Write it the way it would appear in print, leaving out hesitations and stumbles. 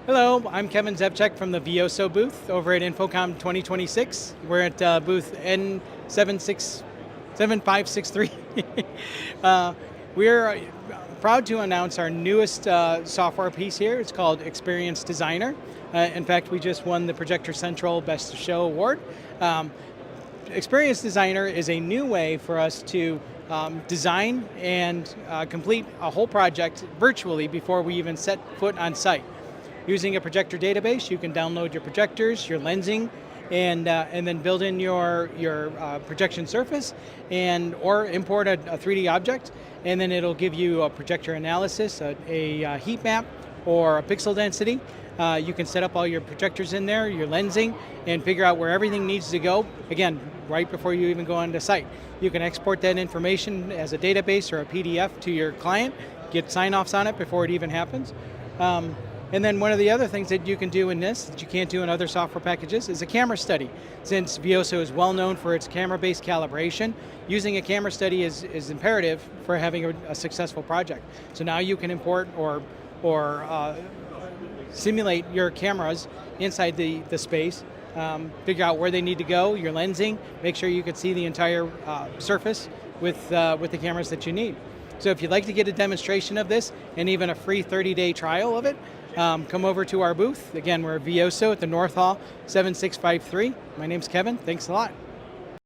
Hello, I'm Kevin Zebchek from the VIOSO booth over at InfoComm 2026. We're at booth N7563. We're proud to announce our newest software piece here. It's called Experience Designer. In fact, we just won the Projector Central Best of Show Award. Experience Designer is a new way for us to design and complete a whole project virtually before we even set foot on site. Using a projector database, you can download your projectors, your lensing, and then build in your projection surface, or import a 3D object, and then it'll give you a projector analysis, a heat map, or a pixel density. You can set up all your projectors in there, your lensing, and figure out where everything needs to go, again, right before you even go onto site. You can export that information as a database or a PDF to your client, get sign-offs on it before it even happens. And then one of the other things that you can do in this that you can't do in other software packages is a camera study. Since VIOSO is well known for its camera-based calibration, using a camera study is imperative for having a successful project. So now you can import or simulate your cameras inside the space, figure out where they need to go, your lensing, make sure you can see the entire surface with the cameras that you need. So if you'd like to get a demonstration of this and even a free 30-day trial of it, come over to our booth. Again, we're at VIOSO at the North Hall, 7653. My name's Kevin. Thanks a lot.